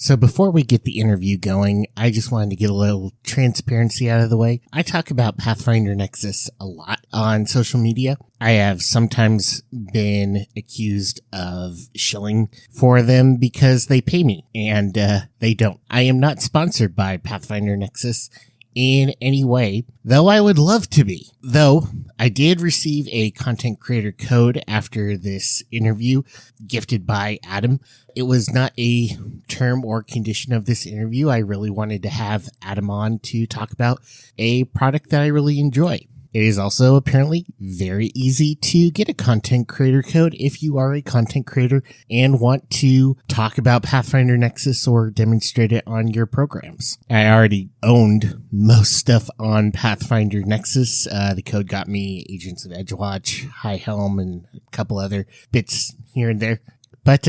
So before we get the interview going, I just wanted to get a little transparency out of the way. I talk about Pathfinder Nexus a lot on social media. I have sometimes been accused of shilling for them because they pay me, and they don't. I am not sponsored by Pathfinder Nexus in any way, though I would love to be. Though I did receive a content creator code after this interview gifted by Adam. It was not a term or condition of this interview. I really wanted to have Adam on to talk about a product that I really enjoy. It is also apparently very easy to get a content creator code if you are a content creator and want to talk about Pathfinder Nexus or demonstrate it on your programs. I already owned most stuff on Pathfinder Nexus. The code got me Agents of Edgewatch, High Helm, and a couple other bits here and there. But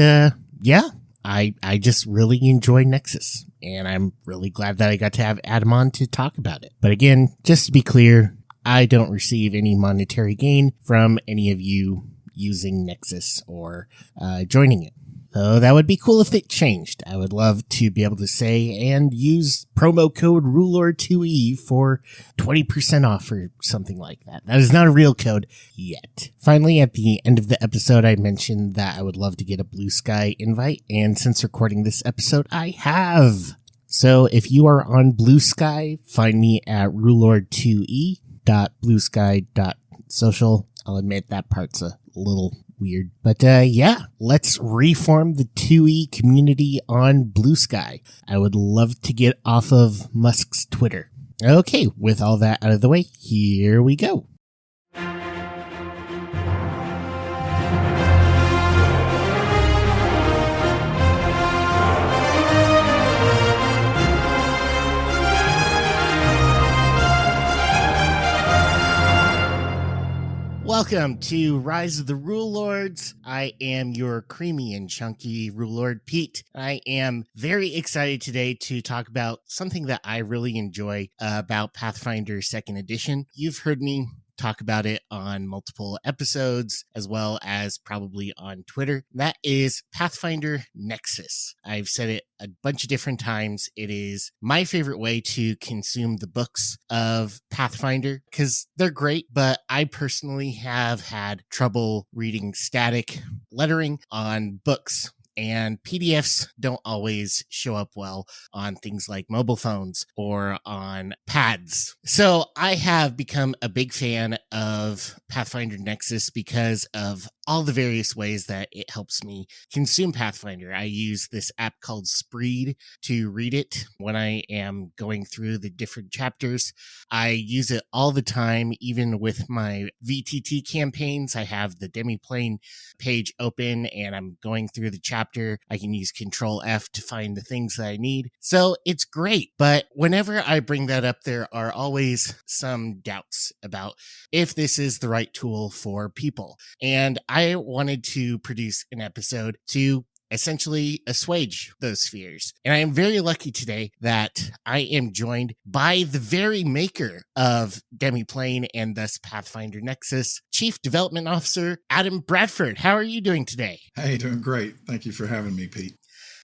yeah, I just really enjoy Nexus, and I'm really glad that I got to have Adam on to talk about it. But again, just to be clear, I don't receive any monetary gain from any of you using Nexus or joining it. Though that would be cool if it changed. I would love to be able to say and use promo code Rulelord2E for 20% off or something like that. That is not a real code yet. Finally, at the end of the episode, I mentioned that I would love to get a Blue Sky invite, and since recording this episode, I have. So if you are on Blue Sky, find me at Rulelord2E.bluesky.social. I'll admit that part's a little weird. But yeah, let's reform the 2E community on Blue Sky. I would love to get off of Musk's Twitter. Okay, with all that out of the way, here we go. Welcome to Rise of the Rulelords. I am your creamy and chunky Rulelord Pete. I am very excited today to talk about something that I really enjoy about Pathfinder 2nd Edition. You've heard me talk about it on multiple episodes, as well as probably on Twitter. That is Pathfinder Nexus. I've said it a bunch of different times. It is my favorite way to consume the books of Pathfinder because they're great, but I personally have had trouble reading static lettering on books. And PDFs don't always show up well on things like mobile phones or on pads. So I have become a big fan of Pathfinder Nexus because of all the various ways that it helps me consume Pathfinder. I use this app called Spreed to read it when I am going through the different chapters. I use it all the time, even with my VTT campaigns. I have the Demiplane page open and I'm going through the chapter. I can use Control F to find the things that I need. So it's great. But whenever I bring that up, there are always some doubts about if this is the right tool for people. And I wanted to produce an episode to essentially assuage those fears. And I am very lucky today that I am joined by the very maker of Demiplane and thus Pathfinder Nexus, Chief Development Officer Adam Bradford. How are you doing today? Hey, doing great. Thank you for having me, Pete.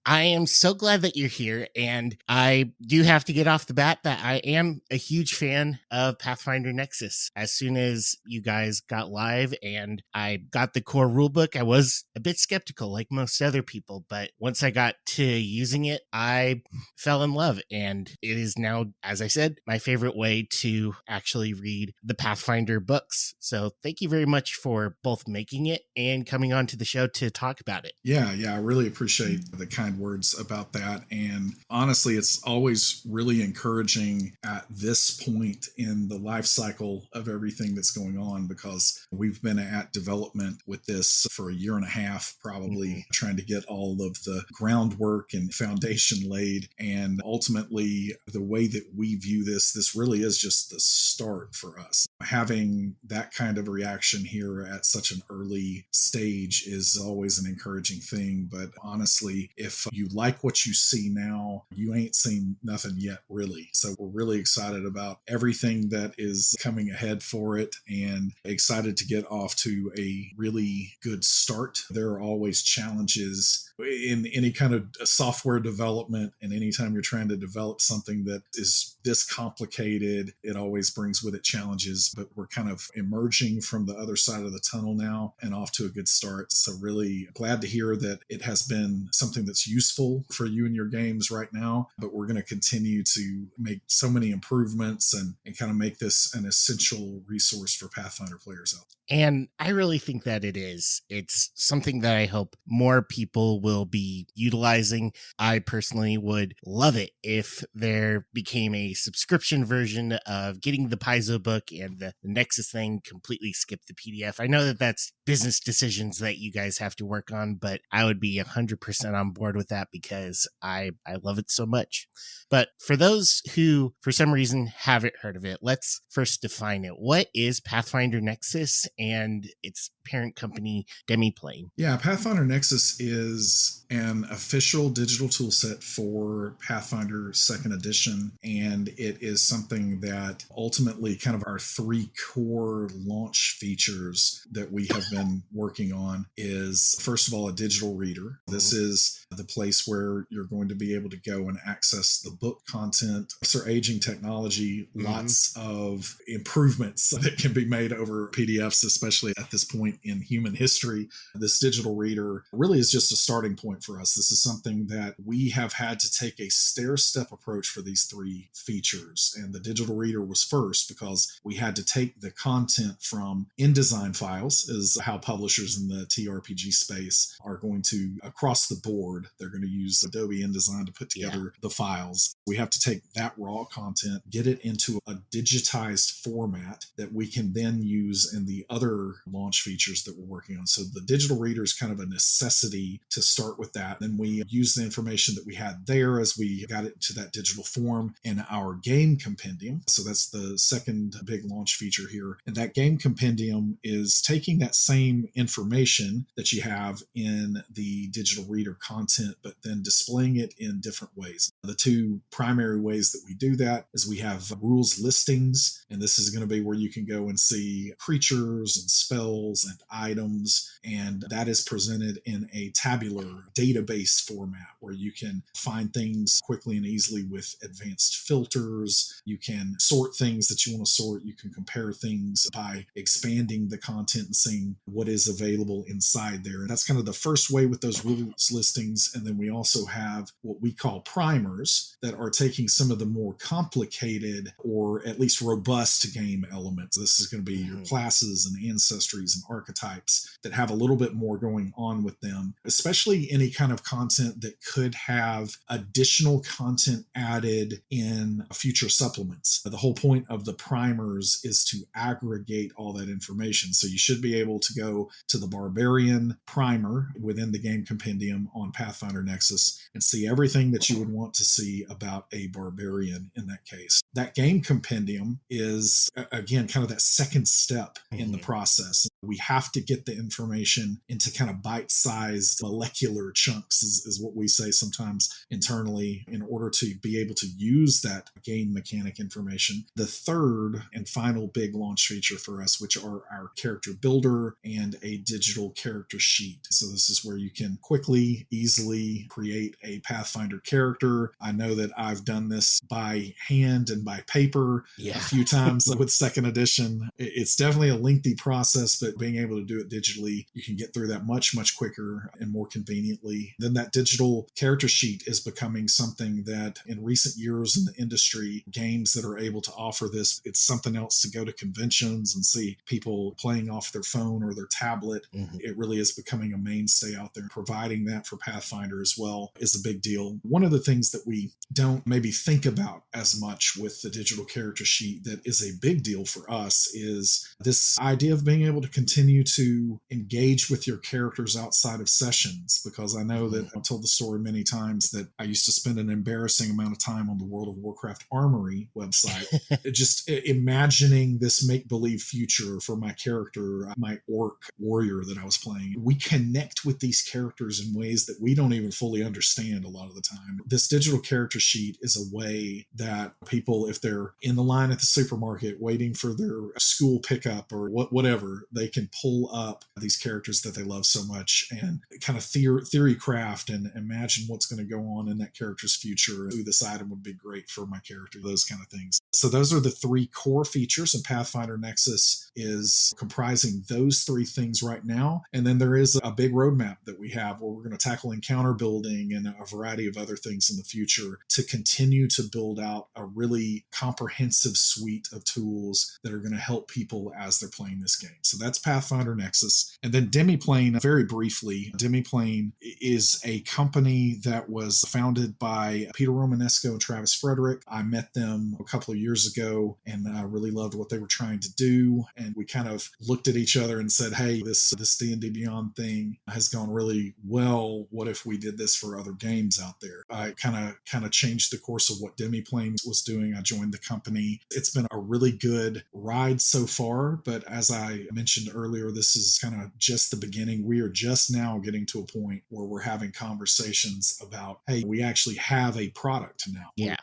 I am so glad that you're here, and I do have to get off the bat that I am a huge fan of Pathfinder Nexus. As soon as you guys got live and I got the core rulebook, I was a bit skeptical like most other people, but once I got to using it, I fell in love, and it is now, as I said, my favorite way to actually read the Pathfinder books. So thank you very much for both making it and coming on to the show to talk about it. Yeah, I really appreciate the kind words about that. And honestly, it's always really encouraging at this point in the life cycle of everything that's going on, because we've been at development with this for a year and a half, probably trying to get all of the groundwork and foundation laid. And ultimately, the way that we view this really is just the start for us. Having that kind of reaction here at such an early stage is always an encouraging thing. But honestly, if you like what you see now, you ain't seen nothing yet, really. So we're really excited about everything that is coming ahead for it and excited to get off to a really good start. There are always challenges in any kind of software development, and anytime you're trying to develop something that is this complicated, it always brings with it challenges, but we're kind of emerging from the other side of the tunnel now and off to a good start. So really glad to hear that it has been something that's useful for you and your games right now, but we're going to continue to make so many improvements and kind of make this an essential resource for Pathfinder players out there. And I really think that it is. It's something that I hope more people will be utilizing. I personally would love it if there became a subscription version of getting the Paizo book and the Nexus thing completely skip the PDF. I know that that's business decisions that you guys have to work on, but I would be 100% on board with that because I love it so much. But for those who, for some reason, haven't heard of it, let's first define it. What is Pathfinder Nexus and its parent company, Demiplane? Yeah, Pathfinder Nexus is an official digital toolset for Pathfinder 2nd Edition, and it is something that ultimately kind of our three core launch features that we have been working on is, first of all, a digital reader. This is the place where you're going to be able to go and access the book content. For aging technology, lots of improvements that can be made over PDFs, especially at this point in human history. This digital reader really is just a starting point for us. This is something that we have had to take a stair-step approach for these three features. And the digital reader was first because we had to take the content from InDesign files, is how publishers in the TRPG space are going to, across the board, they're going to use Adobe InDesign to put together the files. We have to take that raw content, get it into a digitized format that we can then use in the other launch features that we're working on. So the digital reader is kind of a necessity to start with that. Then we use the information that we had there as we got it to that digital form in our game compendium. So that's the second big launch feature here. And that game compendium is taking that same information that you have in the digital reader content, but then displaying it in different ways. The two primary ways that we do that is we have rules listings, and this is going to be where you can go and see creatures and spells and items, and that is presented in a tabular database format where you can find things quickly and easily with advanced filters. You can sort things that you want to sort. You can compare things by expanding the content and seeing what is available inside there. And that's kind of the first way with those rules listings. And then we also have what we call primers that are taking some of the more complicated or at least robust game elements. This is going to be your classes and ancestries and archetypes that have a little bit more going on with them, especially any kind of content that could have additional content added in future supplements. The whole point of the primers is to aggregate all that information. So you should be able to go to the Barbarian primer within the game compendium on Pathfinder Nexus and see everything that you would want to see about a Barbarian in that case. That game compendium is, again, kind of that second step in the process. We have to get the information into kind of bite-sized molecular chunks is what we say sometimes internally in order to be able to use that game mechanic information. The third and final big launch feature for us, which are our character builder and a digital character sheet. So this is where you can quickly, easily create a Pathfinder character. I know that I've done this by hand and by paper a few times with 2nd edition. It's definitely a lengthy process, but being able to do it digitally, you can get through that much, much quicker and more conveniently. Then that digital character sheet is becoming something that in recent years in the industry, games that are able to offer this, it's something else to go to conventions and see people playing off their phone or their tablet. It really is becoming a mainstay out there. Providing that for Pathfinder as well is a big deal. One of the things that we don't maybe think about as much with the digital character sheet that is a big deal for us is this idea of being able to continue continue to engage with your characters outside of sessions, because I know that I've told the story many times that I used to spend an embarrassing amount of time on the World of Warcraft Armory website, just imagining this make-believe future for my character, my orc warrior that I was playing. We connect with these characters in ways that we don't even fully understand a lot of the time. This digital character sheet is a way that people, if they're in the line at the supermarket waiting for their school pickup or whatever, they can pull up these characters that they love so much and kind of theory craft and imagine what's going to go on in that character's future. Ooh, this item would be great for my character, those kind of things. So those are the three core features, and Pathfinder Nexus is comprising those three things right now. And then there is a big roadmap that we have where we're going to tackle encounter building and a variety of other things in the future to continue to build out a really comprehensive suite of tools that are going to help people as they're playing this game. So that's Pathfinder Nexus. And then Demiplane, very briefly, Demiplane is a company that was founded by Peter Romanesco and Travis Frederick. I met them a couple of years ago and I really loved what they were trying to do. And we kind of looked at each other and said, hey, this D&D Beyond thing has gone really well. What if we did this for other games out there? I kind of changed the course of what Demiplane was doing. I joined the company. It's been a really good ride so far, but as I mentioned earlier, this is kind of just the beginning. We are just now getting to a point where we're having conversations about, hey, we actually have a product now. Yeah.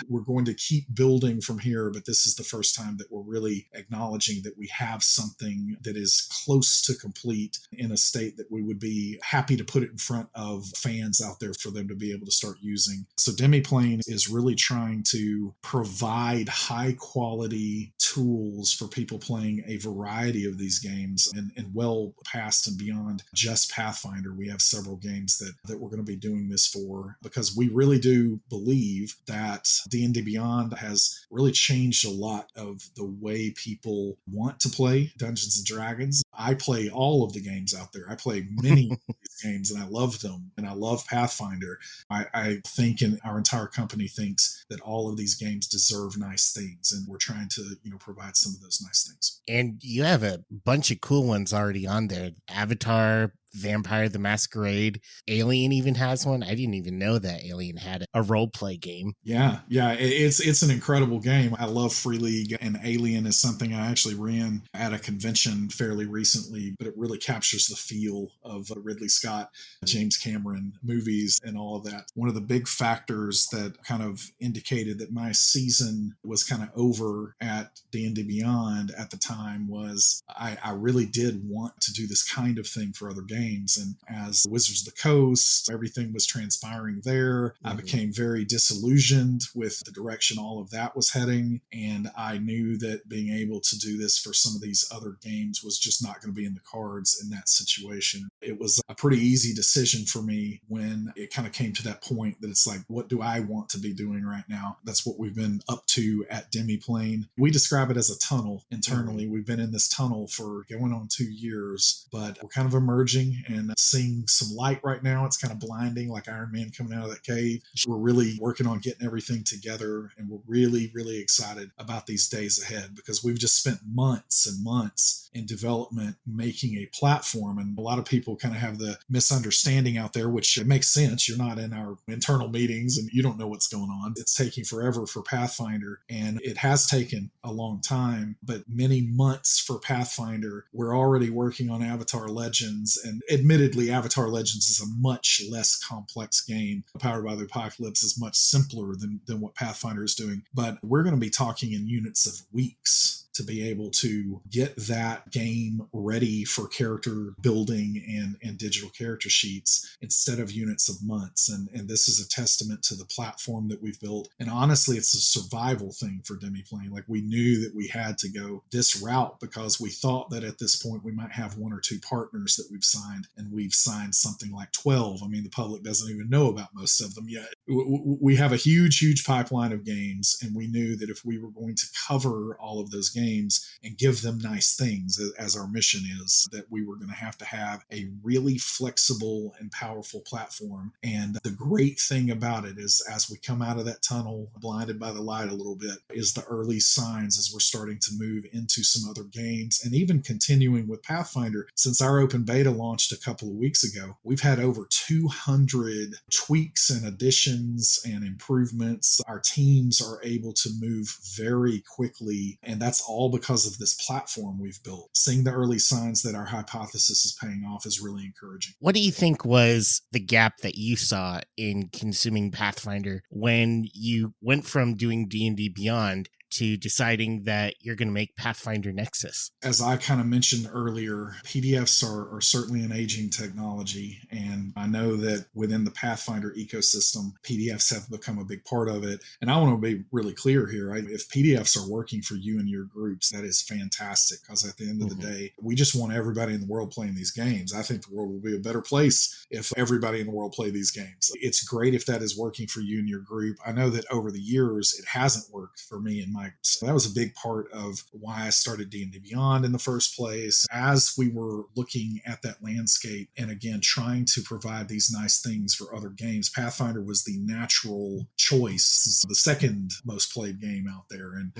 We're going to keep building from here, but this is the first time that we're really acknowledging that we have something that is close to complete in a state that we would be happy to put it in front of fans out there for them to be able to start using. So Demiplane is really trying to provide high quality tools for people playing a variety of these games and well past and beyond just Pathfinder. We have several games that we're going to be doing this for, because we really do believe that D&D Beyond has really changed a lot of the way people want to play Dungeons and Dragons. I play all of the games out there. I play many of these games and I love them, and I love Pathfinder. I think, and our entire company thinks, that all of these games deserve nice things, and we're trying to provide some of those nice things. And you have a bunch of cool ones already on there. Avatar, Vampire the Masquerade, Alien even has one. I didn't even know that Alien had a role play game. Yeah, it's an incredible game. I love Free League, and Alien is something I actually ran at a convention fairly recently, but it really captures the feel of Ridley Scott, James Cameron movies and all of that. One of the big factors that kind of indicated that my season was kind of over at D&D Beyond at the time was I really did want to do this kind of thing for other games. And as Wizards of the Coast, everything was transpiring there. I became very disillusioned with the direction all of that was heading. And I knew that being able to do this for some of these other games was just not going to be in the cards in that situation. It was a pretty easy decision for me when it kind of came to that point that it's like, what do I want to be doing right now? That's what we've been up to at Demiplane. We describe it as a tunnel internally. We've been in this tunnel for going on 2 years, but we're kind of emerging and seeing some light right now. It's kind of blinding, like Iron Man coming out of that cave. We're really working on getting everything together, and we're really, really excited about these days ahead, because we've just spent months and months in development making a platform. And a lot of people kind of have the misunderstanding out there, which it makes sense. You're not in our internal meetings and you don't know what's going on. It's taking forever for Pathfinder, and it has taken a long time, but many months for Pathfinder. We're already working on Avatar Legends, and admittedly, Avatar Legends is a much less complex game. Powered by the Apocalypse is much simpler than what Pathfinder is doing, but we're going to be talking in units of weeks to be able to get that game ready for character building and digital character sheets instead of units of months. And this is a testament to the platform that we've built. And honestly, it's a survival thing for Demiplane. Like, we knew that we had to go this route because we thought that at this point we might have 1 or 2 partners that we've signed, and we've signed something like 12. I mean, the public doesn't even know about most of them yet. We have a huge pipeline of games, and we knew that if we were going to cover all of those games, games and give them nice things, as our mission is, that we were going to have a really flexible and powerful platform. And the great thing about it is, as we come out of that tunnel, blinded by the light a little bit, is the early signs as we're starting to move into some other games, and even continuing with Pathfinder. Since our open beta launched a couple of weeks ago, we've had over 200 tweaks and additions and improvements. Our teams are able to move very quickly, and that's all because of this platform we've built. Seeing the early signs that our hypothesis is paying off is really encouraging. What do you think was the gap that you saw in consuming Pathfinder when you went from doing D&D Beyond to deciding that you're going to make Pathfinder Nexus? As I kind of mentioned earlier, PDFs are certainly an aging technology. And I know that within the Pathfinder ecosystem, PDFs have become a big part of it. And I want to be really clear here. Right? If PDFs are working for you and your groups, that is fantastic, because at the end of the day, we just want everybody in the world playing these games. I think the world will be a better place if everybody in the world play these games. It's great if that is working for you and your group. I know that over the years, it hasn't worked for me and my. So that was a big part of why I started D&D Beyond in the first place. As we were looking at that landscape and again trying to provide these nice things for other games, Pathfinder was the natural choice. This is the second most played game out there, and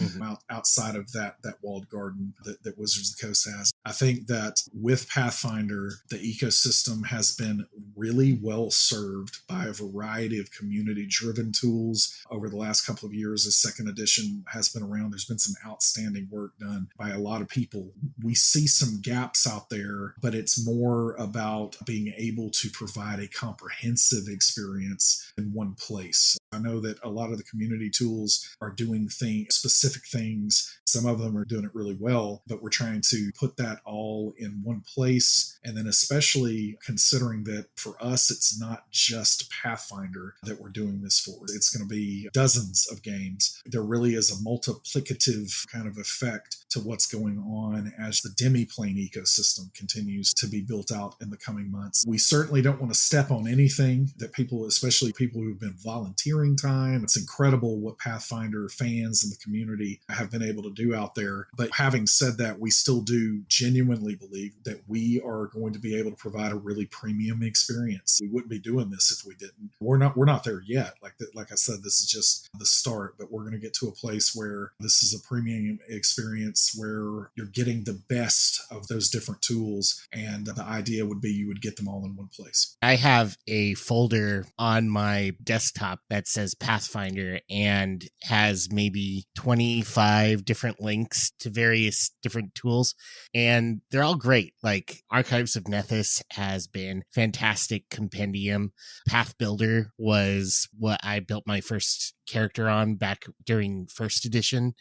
outside of that walled garden that Wizards of the Coast has. I think that with Pathfinder, the ecosystem has been really well served by a variety of community-driven tools over the last couple of years as second edition has been around. There's been some outstanding work done by a lot of people. We see some gaps out there, but it's more about being able to provide a comprehensive experience in one place. I know that a lot of the community tools are doing specific things. Some of them are doing it really well, but we're trying to put that all in one place. And then especially considering that for us, it's not just Pathfinder that we're doing this for. It's going to be dozens of games. There really is a multiplicative kind of effect to what's going on as the Demiplane ecosystem continues to be built out in the coming months. We certainly don't want to step on anything that people, especially people who've been volunteering time. It's incredible what Pathfinder fans and the community have been able to do out there. But having said that, we still do genuinely believe that we are going to be able to provide a really premium experience. We wouldn't be doing this if we didn't. We're not there yet. Like I said, this is just the start, but we're going to get to a place where this is a premium experience where you're getting the best of those different tools. And the idea would be you would get them all in one place. I have a folder on my desktop that says Pathfinder and has maybe 25 different links to various different tools. And they're all great. Like Archives of Nethys has been fantastic compendium. Path Builder was what I built my first character on back during first edition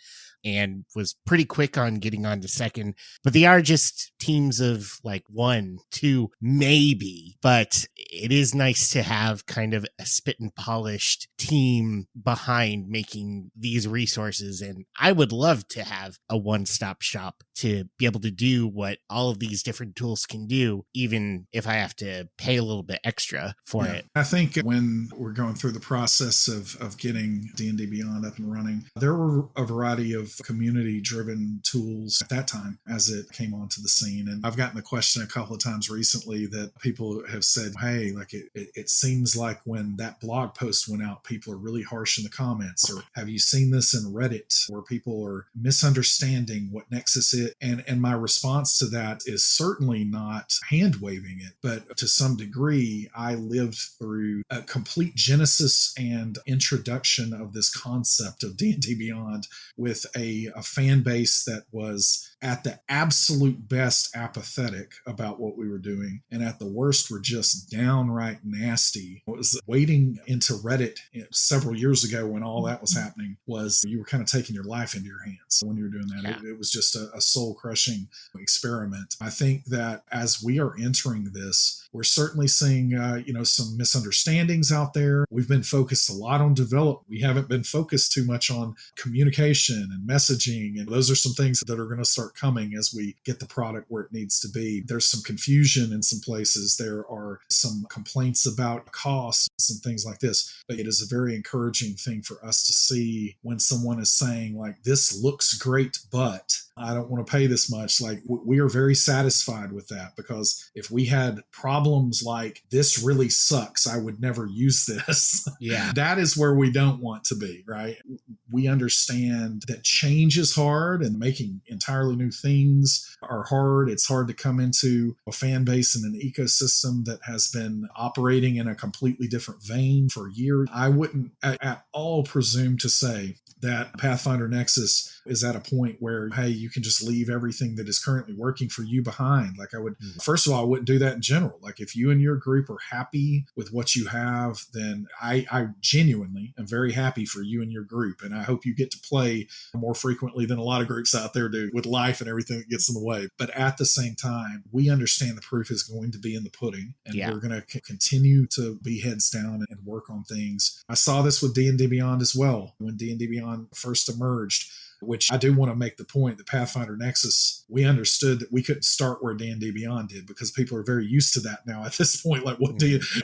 and was pretty quick on getting on to second. But they are just teams of like 1, 2, maybe. But it is nice to have kind of a spit and polished team behind making these resources. And I would love to have a one-stop shop to be able to do what all of these different tools can do, even if I have to pay a little bit extra for it. I think when we're going through the process of getting D&D Beyond up and running, there were a variety of community-driven tools at that time as it came onto the scene. And I've gotten the question a couple of times recently that people have said, hey, like it seems like when that blog post went out, people are really harsh in the comments. Or have you seen this in Reddit where people are misunderstanding what Nexus is? And my response to that is certainly not hand-waving it, but to some degree, I lived through a complete genesis and introduction of this concept of D&D Beyond with a fan base that was at the absolute best apathetic about what we were doing, and at the worst were just downright nasty. What was wading into Reddit several years ago when all that was happening was you were kind of taking your life into your hands when you were doing that. Yeah. It was just a soul-crushing experiment. I think that as we are entering this, we're certainly seeing some misunderstandings out there. We've been focused a lot on development. We haven't been focused too much on communication and messaging. And those are some things that are going to start coming as we get the product where it needs to be. There's some confusion in some places. There are some complaints about costs, some things like this. But it is a very encouraging thing for us to see when someone is saying, like, this looks great, but I don't want to pay this much. Like, we are very satisfied with that, because if we had problems like this really sucks, I would never use this. Yeah. That is where we don't want to be, right? We understand that change is hard and making entirely new things are hard. It's hard to come into a fan base and an ecosystem that has been operating in a completely different vein for years. I wouldn't at all presume to say that Pathfinder Nexus is at a point where, hey, you can just leave everything that is currently working for you behind. Like, I would, first of all, I wouldn't do that in general. Like, if you and your group are happy with what you have, then I genuinely am very happy for you and your group. And I hope you get to play more frequently than a lot of groups out there do, with life and everything that gets in the way. But at the same time, we understand the proof is going to be in the pudding, and we're going to continue to be heads down and work on things. I saw this with D&D Beyond as well. When D&D Beyond first emerged, which I do want to make the point that Pathfinder Nexus, we understood that we couldn't start where D&D Beyond did, because people are very used to that now at this point, like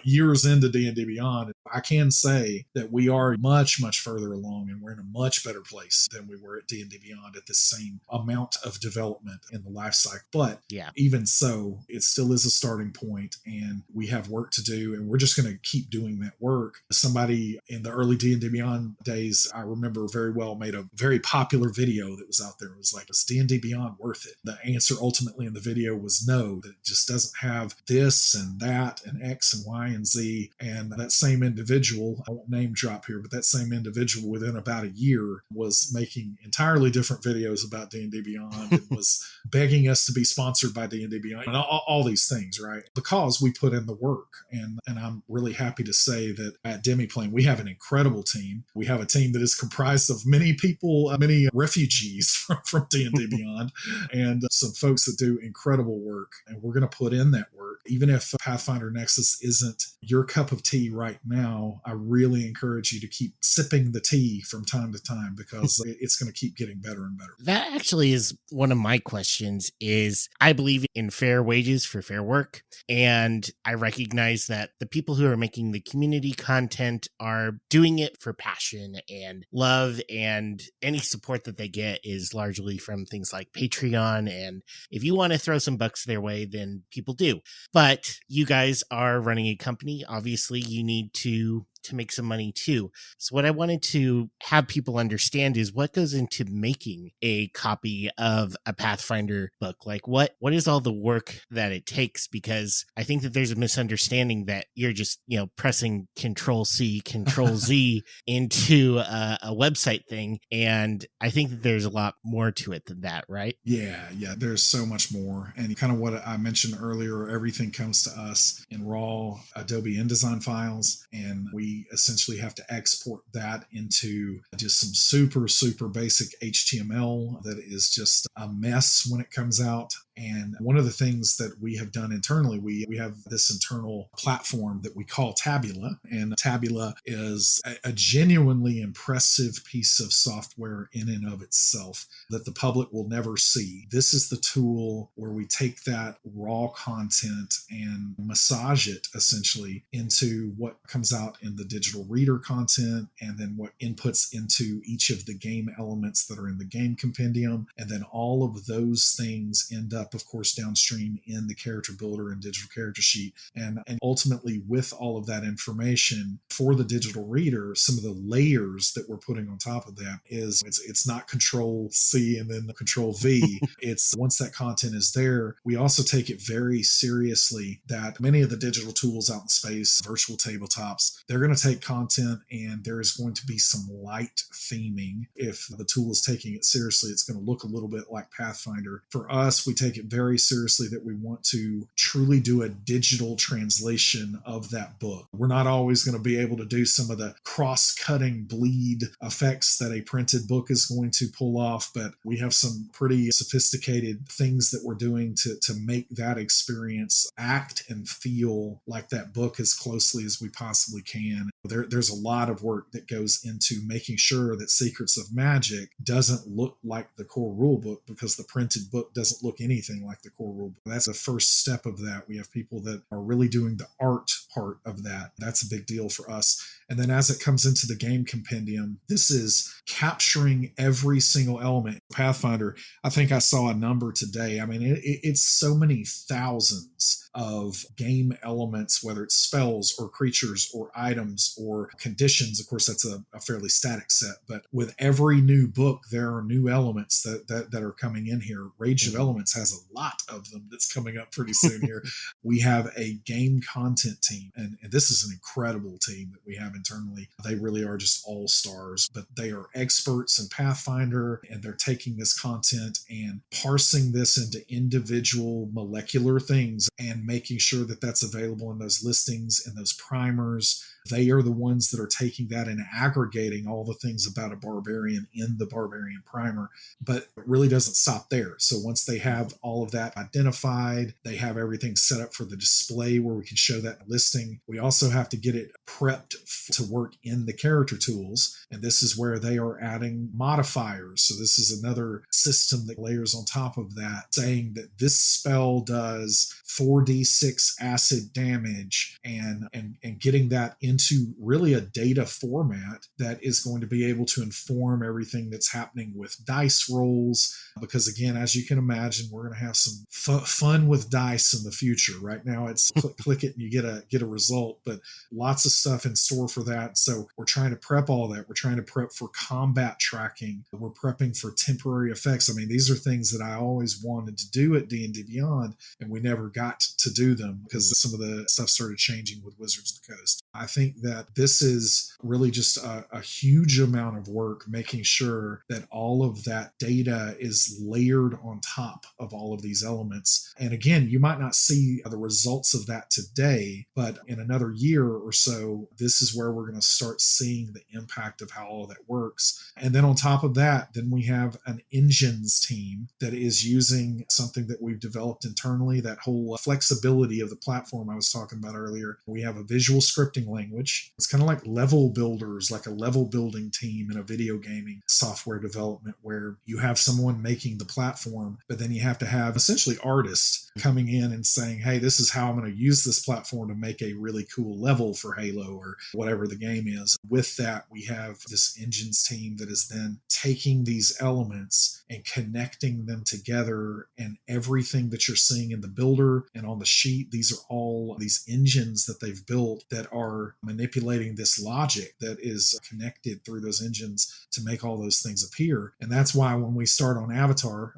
years into D&D Beyond. I can say that we are much, much further along, and we're in a much better place than we were at D&D Beyond at the same amount of development in the life cycle. But even so, it still is a starting point, and we have work to do, and we're just going to keep doing that work. Somebody in the early D&D Beyond days, I remember very well, made a very popular video that was out there. It was like, is D&D Beyond worth it? The answer ultimately in the video was no, that it just doesn't have this and that and X and Y and Z. And that same individual, I won't name drop here, but that same individual within about a year was making entirely different videos about D&D Beyond and was begging us to be sponsored by D&D Beyond and all these things, right? Because we put in the work. And I'm really happy to say that at Demiplane, we have an incredible team. We have a team that is comprised of many people, many refugees from D&D Beyond, and some folks that do incredible work. And we're going to put in that work. Even if Pathfinder Nexus isn't your cup of tea right now, I really encourage you to keep sipping the tea from time to time, because it's going to keep getting better and better. That actually is one of my questions. Is I believe in fair wages for fair work. And I recognize that the people who are making the community content are doing it for passion and love, and any support that they get is largely from things like Patreon. And if you want to throw some bucks their way, then people do. But you guys are running a company. Obviously, you need to make some money too. So what I wanted to have people understand is what goes into making a copy of a Pathfinder book. Like, what is all the work that it takes? Because I think that there's a misunderstanding that you're just, pressing Control-C, Control-Z into a website thing. And I think that there's a lot more to it than that, right? Yeah, there's so much more. And kind of what I mentioned earlier, everything comes to us in raw Adobe InDesign files, and we essentially have to export that into just some super, super basic HTML that is just a mess when it comes out. And one of the things that we have done internally, we have this internal platform that we call Tabula. And Tabula is a genuinely impressive piece of software in and of itself that the public will never see. This is the tool where we take that raw content and massage it essentially into what comes out in the digital reader content, and then what inputs into each of the game elements that are in the game compendium. And then all of those things end up, of course, downstream in the character builder and digital character sheet. And ultimately, with all of that information for the digital reader, some of the layers that we're putting on top of that is it's not Control-C and then the Control-V. It's once that content is there, we also take it very seriously that many of the digital tools out in space, virtual tabletops, they're going to take content and there is going to be some light theming. If the tool is taking it seriously, it's going to look a little bit like Pathfinder. For us, we take it very seriously that we want to truly do a digital translation of that book. We're not always going to be able to do some of the cross-cutting bleed effects that a printed book is going to pull off, but we have some pretty sophisticated things that we're doing to make that experience act and feel like that book as closely as we possibly can. And there's a lot of work that goes into making sure that Secrets of Magic doesn't look like the core rulebook, because the printed book doesn't look anything like the core rulebook. That's the first step of that. We have people that are really doing the art part of that. That's a big deal for us. And then as it comes into the game compendium, this is capturing every single element. Pathfinder, I think I saw a number today. I mean, it's so many thousands of game elements, whether it's spells or creatures or items or conditions. Of course, that's a fairly static set, but with every new book, there are new elements that are coming in here. Rage of Elements has a lot of them that's coming up pretty soon here. We have a game content team, and this is an incredible team that we have internally. They really are just all stars, but they are experts in Pathfinder, and they're taking this content and parsing this into individual molecular things and making sure that that's available in those listings and those primers. They are the ones that are taking that and aggregating all the things about a barbarian in the barbarian primer, but it really doesn't stop there. So once they have all of that identified, they have everything set up for the display where we can show that listing. We also have to get it prepped to work in the character tools. And this is where they are adding modifiers. So this is another system that layers on top of that, saying that this spell does 4d6 acid damage, and getting that into really a data format that is going to be able to inform everything that's happening with dice rolls. Because again, as you can imagine, we're going to have some fun with dice in the future. Right now it's click it and you get a result, but lots of stuff in store for that. So we're trying to prep all that. We're trying to prep for combat tracking. We're prepping for temporary effects. I mean, these are things that I always wanted to do at D&D Beyond, and we never got to do them because some of the stuff started changing with Wizards of the Coast. I think that this is really just a huge amount of work, making sure that all of that data is layered on top of all of these elements. And again, you might not see the results of that today, but in another year or so, this is where we're going to start seeing the impact of how all of that works. And then on top of that, then we have an engines team that is using something that we've developed internally, that whole flexibility of the platform I was talking about earlier. We have a visual scripting language. It's kind of like level builders, like a level building team in a video gaming software development, where you have someone making the platform, but then you have to have essentially artists coming in and saying, hey, this is how I'm going to use this platform to make a really cool level for Halo or whatever the game is. With that, we have this engines team that is then taking these elements and connecting them together, and everything that you're seeing in the builder and on the sheet, these are all these engines that they've built that are manipulating this logic that is connected through those engines to make all those things appear. And that's why when we start on Avatar,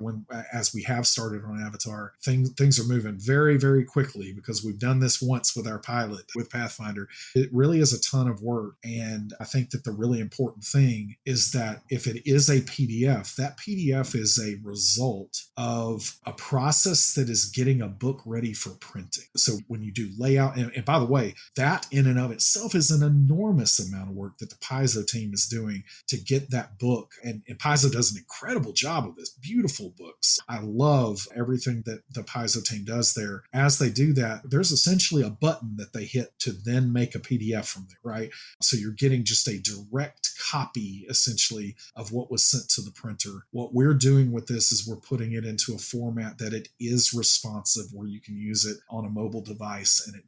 as we have started on Avatar, things are moving very, very quickly, because we've done this once with our pilot with Pathfinder. It really is a ton of work. And I think that the really important thing is that if it is a PDF, that PDF is a result of a process that is getting a book ready for printing. So when you do layout, and by the way, that in and of itself is an enormous amount of work that the Paizo team is doing to get that book. And Paizo does an incredible job of this. Beautiful books. I love everything that the Paizo team does there. As they do that, there's essentially a button that they hit to then make a PDF from there, right? So you're getting just a direct copy, essentially, of what was sent to the printer. What we're doing with this is we're putting it into a format that it is responsive, where you can use it on a mobile device, and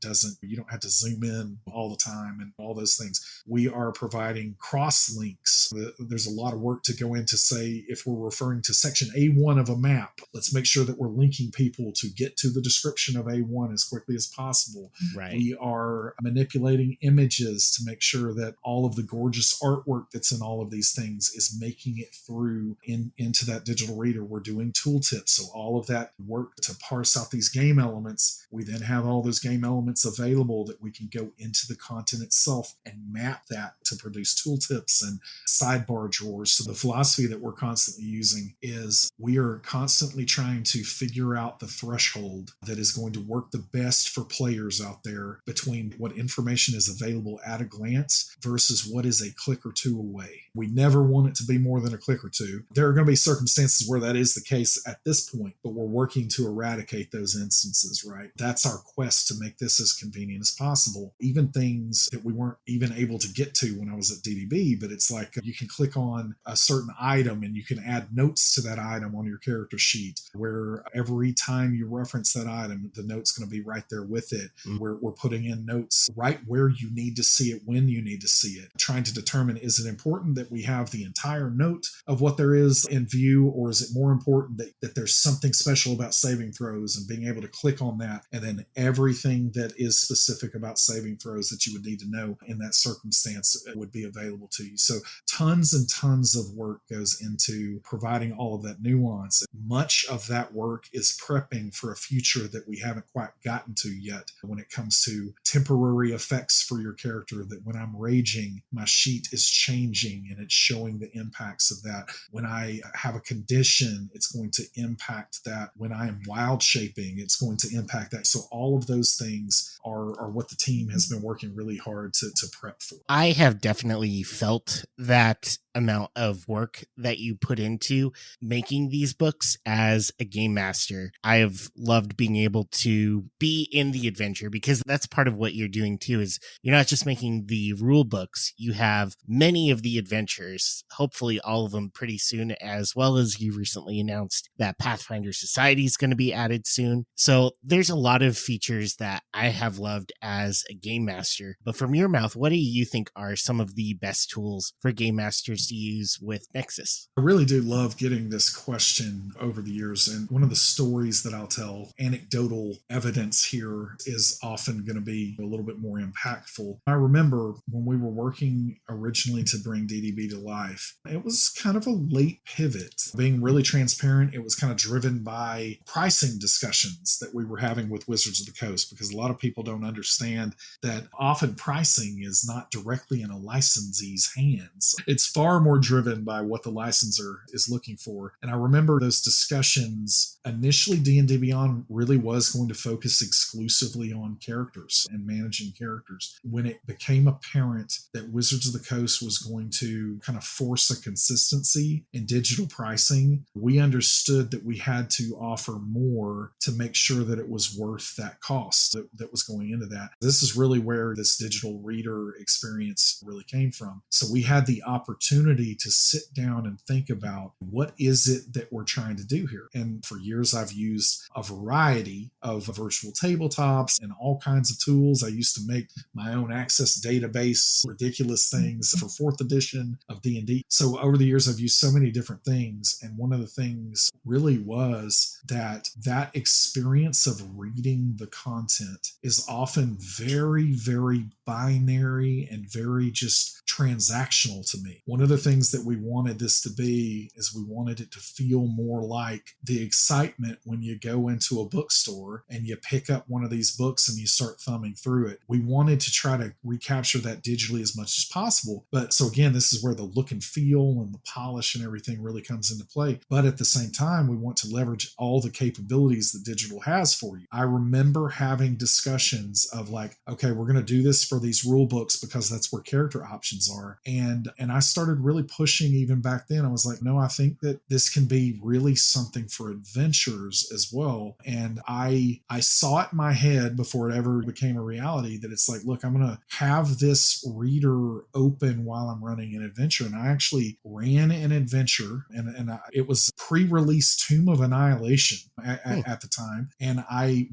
you don't have to zoom in all the time and all those things. We are providing cross links. There's a lot of work to go into, say, if we're referring to section A1 of a map, let's make sure that we're linking people to get to the description of A1 as quickly as possible. Right. We are manipulating images to make sure that all of the gorgeous artwork that's in all of these things is making it through into that digital reader. We're doing tooltips. So all of that work to parse out these game elements, we then have all those game elements available that we can go into the content itself and map that to produce tooltips and sidebar drawers. So the philosophy that we're constantly using is we are constantly trying to figure out the threshold that is going to work the best for players out there between what information is available at a glance versus what is a click or two away. We never want it to be more than a click or two. There are going to be circumstances where that is the case at this point, but we're working to eradicate those instances, right? That's our quest to make this as convenient as possible. Even things that we weren't even able to get to when I was at DDB, but it's like you can click on a certain item and you can add notes to that item on your character sheet, where every time you reference that item, the note's going to be right there with it. We're putting in notes right where you need to see it, when you need to see it, trying to determine, is it important that we have the entire note of what there is in view, or is it more important that there's something special about saving throws and being able to click on that, and then everything that is specific about saving throws that you would need to know in that circumstance would be available to you. So tons and tons of work goes into providing all of that nuance. Much of that work is prepping for a future that we haven't quite gotten to yet when it comes to temporary effects for your character, that when I'm raging, my sheet is changing and it's showing the impacts of that. When I have a condition, it's going to impact that. When I am wild shaping, it's going to impact that. So all of those things are what the team has been working really hard to prep for. I have definitely felt that amount of work that you put into making these books as a game master. I have loved being able to be in the adventure, because that's part of what you're doing too, is you're not just making the rule books, you have many of the adventures, hopefully all of them pretty soon, as well as you recently announced that Pathfinder Society is going to be added soon. So there's a lot of features that I have loved as a game master. But from your mouth, what do you think are some of the best tools for game masters to use with Nexus? I really do love getting this question over the years. And one of the stories that I'll tell, anecdotal evidence here, is often going to be a little bit more impactful. I remember when we were working originally to bring DDB to life, it was kind of a late pivot. Being really transparent, it was kind of driven by pricing discussions that we were having with Wizards of the Coast, because a lot of people don't understand that often pricing is not directly in a licensee's hands. It's far more driven by what the licensor is looking for. And I remember those discussions. Initially, D&D Beyond really was going to focus exclusively on characters and managing characters. When it became apparent that Wizards of the Coast was going to kind of force a consistency in digital pricing, we understood that we had to offer more to make sure that it was worth that cost that was going into that. This is really where this digital reader experience really came from. So we had the opportunity to sit down and think about, what is it that we're trying to do here? And for years, I've used a variety of virtual tabletops and all kinds of tools. I used to make my own Access database, ridiculous things for 4th edition of D&D. So over the years, I've used so many different things. And one of the things really was that experience of reading the content is often very, very binary and very just transactional to me. One of the things that we wanted this to be is we wanted it to feel more like the excitement when you go into a bookstore and you pick up one of these books and you start thumbing through it. We wanted to try to recapture that digitally as much as possible. But so again, this is where the look and feel and the polish and everything really comes into play. But at the same time, we want to leverage all the capabilities that digital has for you. I remember having discussions of like, okay, we're going to do this for these rule books because that's where character options are. And I started really pushing even back then. I was like, no, I think that this can be really something for adventurers as well. And I saw it in my head before it ever became a reality that it's like, look, I'm going to have this reader open while I'm running an adventure. And I actually ran an adventure, and it was pre-release Tomb of Annihilation at the time. And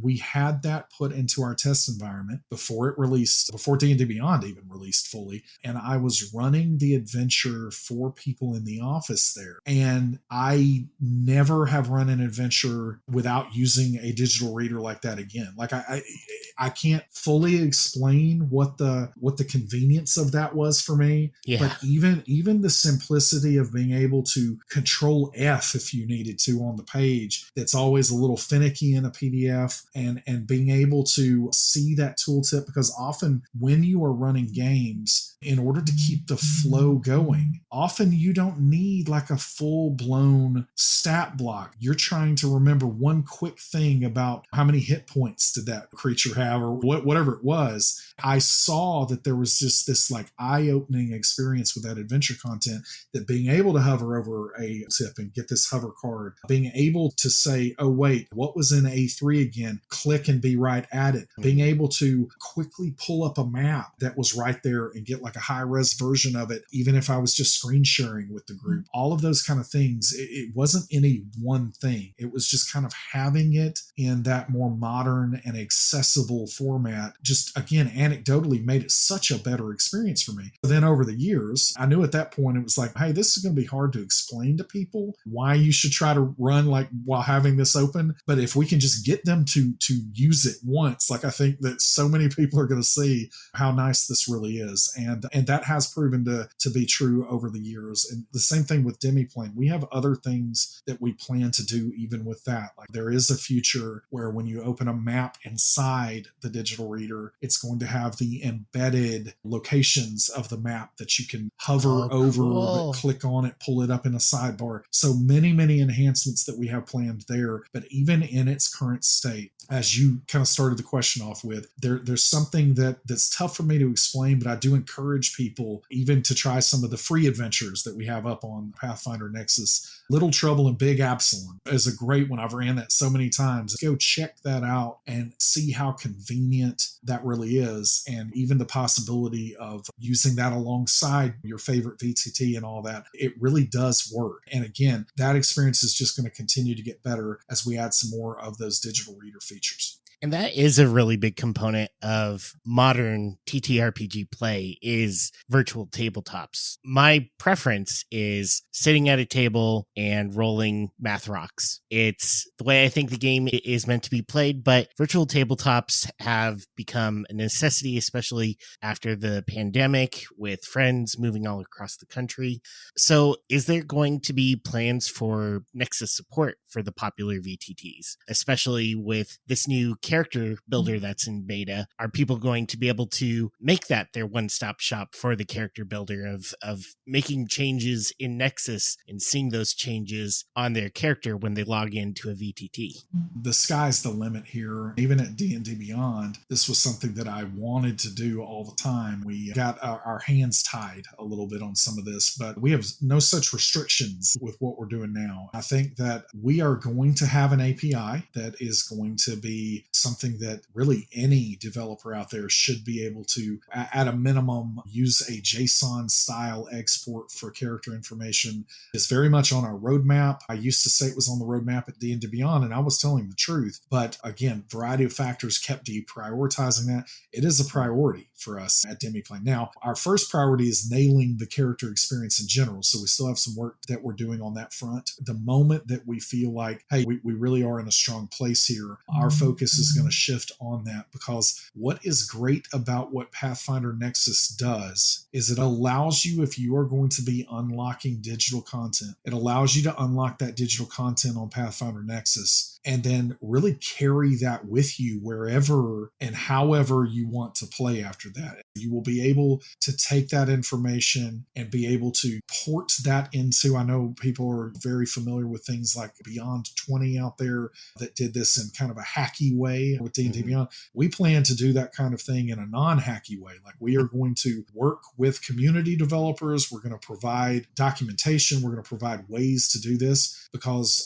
we had that put into our test environment before it released, before D&D Beyond even released fully. And I was running the adventure for people in the office there. And I never have run an adventure without using a digital reader like that again. Like I can't fully explain what the convenience of that was for me. Yeah. But even the simplicity of being able to control F if you needed to on the page, that's always a little finicky in a PDF, and being able to see that tooltip, because often when you are running games, in order to keep the flow going, often you don't need like a full blown stat block. You're trying to remember one quick thing about how many hit points did that creature have, or whatever it was. I saw that there was just this like eye-opening experience with that adventure content, that being able to hover over a tip and get this hover card, being able to say, oh wait, what was in A3 again? Click and be right at it. Being able to quickly pull up a map that was right there and get like a high-res version of it, even if I was just screen sharing with the group. All of those kind of things. It wasn't any one thing. It was just kind of having it in that more modern and accessible format. Just again, anecdotally made it such a better experience for me. But then over the years, I knew at that point it was like, hey, this is going to be hard to explain to people why you should try to run like while having this open. But if we can just get them to use it once, like I think that so many people are going to see how nice this really is. And that has proven to be true over the years. And the same thing with Demiplane. We have other things that we plan to do even with that. Like there is a future where when you open a map inside the digital reader, it's going to have the embedded locations of the map that you can hover over, click on it, pull it up in a sidebar. So many enhancements that we have planned there. But even in its current state, as you kind of started the question off with, there's something that's tough for me to explain, but I do encourage people even to try some of the free adventures that we have up on Pathfinder Nexus. Little Trouble in Big Absalom is a great one. I've ran that so many times. Go check that out and see how convenient that really is. And even the possibility of using that alongside your favorite VTT and all that, it really does work. And again, that experience is just going to continue to get better as we add some more of those digital reader features. And that is a really big component of modern TTRPG play is virtual tabletops. My preference is sitting at a table and rolling math rocks. It's the way I think the game is meant to be played, but virtual tabletops have become a necessity, especially after the pandemic with friends moving all across the country. So is there going to be plans for Nexus support for the popular VTTs, especially with this new character builder that's in beta? Are people going to be able to make that their one-stop shop for the character builder of making changes in Nexus and seeing those changes on their character when they log into a VTT? The sky's the limit here. Even at D&D Beyond, this was something that I wanted to do all the time. We got our hands tied a little bit on some of this, but we have no such restrictions with what we're doing now. I think that we are going to have an API that is going to be something that really any developer out there should be able to, at a minimum, use a JSON style export for character information. It's very much on our roadmap. I used to say it was on the roadmap at D&D Beyond, and I was telling the truth. But again, variety of factors kept deprioritizing that. It is a priority for us at Demiplane. Now, our first priority is nailing the character experience in general. So we still have some work that we're doing on that front. The moment that we feel like, hey, we really are in a strong place here, our focus is going to shift on that, because what is great about what Pathfinder Nexus does is it allows you, if you are going to be unlocking digital content, it allows you to unlock that digital content on Pathfinder Nexus and then really carry that with you wherever and however you want to play after that. You will be able to take that information and be able to port that into, I know people are very familiar with things like Beyond 20 out there that did this in kind of a hacky way with D&D Beyond. We plan to do that kind of thing in a non-hacky way. Like we are going to work with community developers. We're going to provide documentation. We're going to provide ways to do this because,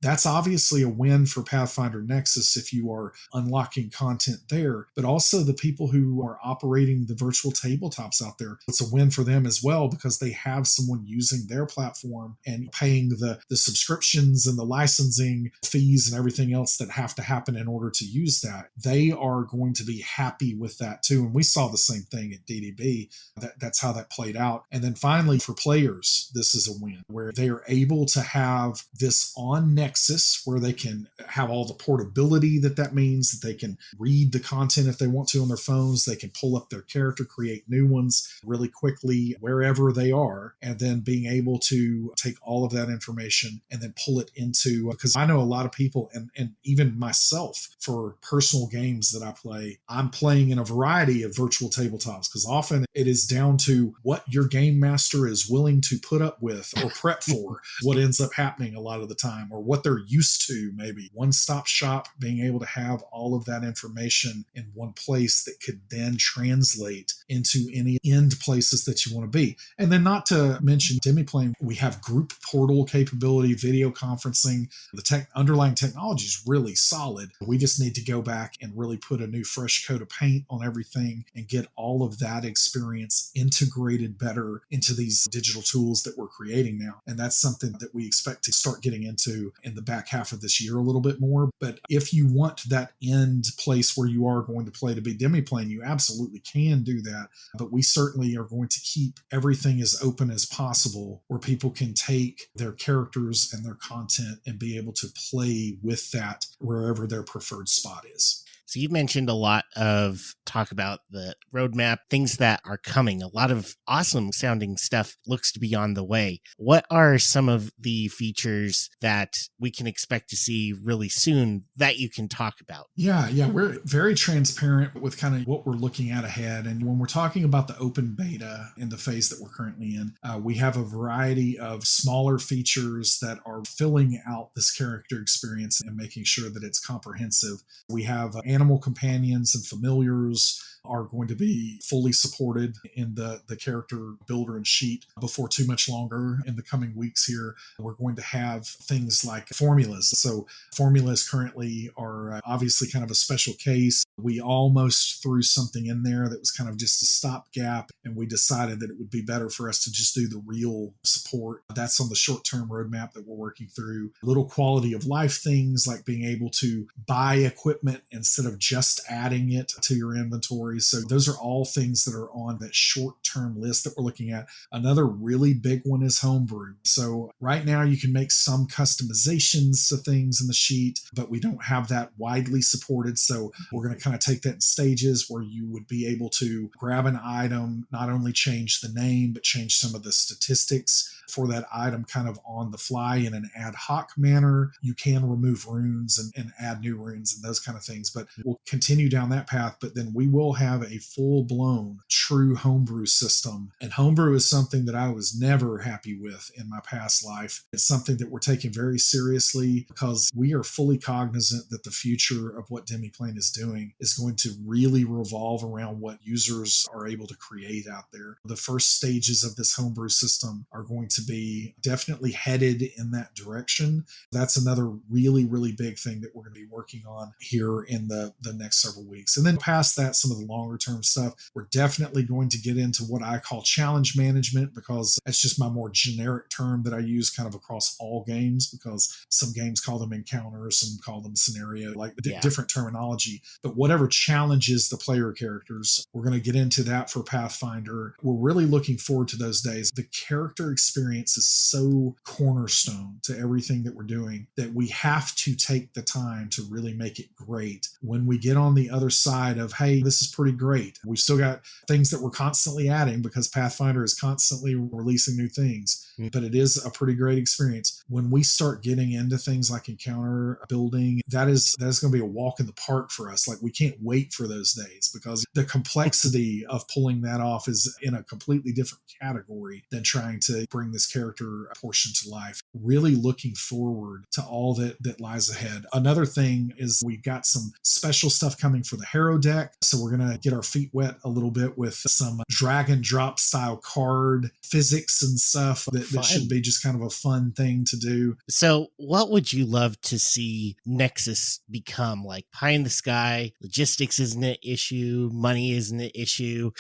that's obviously a win for Pathfinder Nexus if you are unlocking content there, but also the people who are operating the virtual tabletops out there. It's a win for them as well because they have someone using their platform and paying the subscriptions and the licensing fees and everything else that have to happen in order to use that. They are going to be happy with that too. And we saw the same thing at DDB. That's how that played out. And then finally, for players, this is a win where they are able to have this on Nexus where they they can have all the portability that means, that they can read the content if they want to on their phones. They can pull up their character, create new ones really quickly wherever they are, and then being able to take all of that information and then pull it into, because I know a lot of people, and even myself, for personal games that I play, I'm playing in a variety of virtual tabletops, because often it is down to what your game master is willing to put up with or prep for what ends up happening a lot of the time, or what they're used to. Maybe one-stop shop, being able to have all of that information in one place that could then translate into any end places that you want to be. And then, not to mention Demiplane, we have group portal capability, video conferencing. The underlying technology is really solid. We just need to go back and really put a new fresh coat of paint on everything and get all of that experience integrated better into these digital tools that we're creating now. And that's something that we expect to start getting into in the back half of this year a little bit more. But if you want that end place where you are going to play to be Demiplane, you absolutely can do that. But we certainly are going to keep everything as open as possible, where people can take their characters and their content and be able to play with that wherever their preferred spot is. So you mentioned a lot of talk about the roadmap, things that are coming. A lot of awesome sounding stuff looks to be on the way. What are some of the features that we can expect to see really soon that you can talk about? Yeah, we're very transparent with kind of what we're looking at ahead. And when we're talking about the open beta in the phase that we're currently in, we have a variety of smaller features that are filling out this character experience and making sure that it's comprehensive. We have animal companions and familiars are going to be fully supported in the character builder and sheet before too much longer. In the coming weeks here, we're going to have things like formulas. So formulas currently are obviously kind of a special case. We almost threw something in there that was kind of just a stopgap, and we decided that it would be better for us to just do the real support. That's on the short-term roadmap that we're working through. Little quality of life things like being able to buy equipment instead of just adding it to your inventory. So those are all things that are on that short-term list that we're looking at. Another really big one is homebrew. So right now you can make some customizations to things in the sheet, but we don't have that widely supported. So we're going to kind of take that in stages where you would be able to grab an item, not only change the name, but change some of the statistics for that item kind of on the fly in an ad hoc manner. You can remove runes and add new runes and those kind of things, but we'll continue down that path. But then we will have a full-blown true homebrew system. And homebrew is something that I was never happy with in my past life. It's something that we're taking very seriously because we are fully cognizant that the future of what Demiplane is doing is going to really revolve around what users are able to create out there. The first stages of this homebrew system are going to be definitely headed in that direction. That's another really, really big thing that we're going to be working on here in the next several weeks. And then past that, some of the longer term stuff, we're definitely going to get into what I call challenge management, because that's just my more generic term that I use kind of across all games, because some games call them encounters, some call them scenario, like different terminology. But whatever challenges the player characters, we're going to get into that for Pathfinder. We're really looking forward to those days. The character experience is so cornerstone to everything that we're doing that we have to take the time to really make it great. When we get on the other side of, hey, this is pretty great, we've still got things that we're constantly adding because Pathfinder is constantly releasing new things, but it is a pretty great experience. When we start getting into things like encounter building, that's going to be a walk in the park for us. Like, we can't wait for those days because the complexity of pulling that off is in a completely different category than trying to bring this character portion to life. Really looking forward to all that lies ahead. Another thing is we've got some special stuff coming for the Hero deck. So we're going to get our feet wet a little bit with some drag and drop style card physics and stuff that should be just kind of a fun thing to do. So what would you love to see Nexus become? Like, pie in the sky, logistics isn't an issue, money isn't an issue.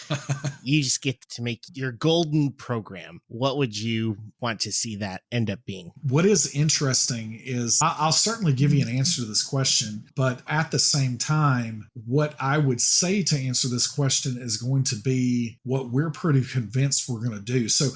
You just get to make your golden program. What would you want to see that end up being? What is interesting is I'll certainly give you an answer to this question, but at the same time, what I would say to answer this question is going to be what we're pretty convinced we're going to do. So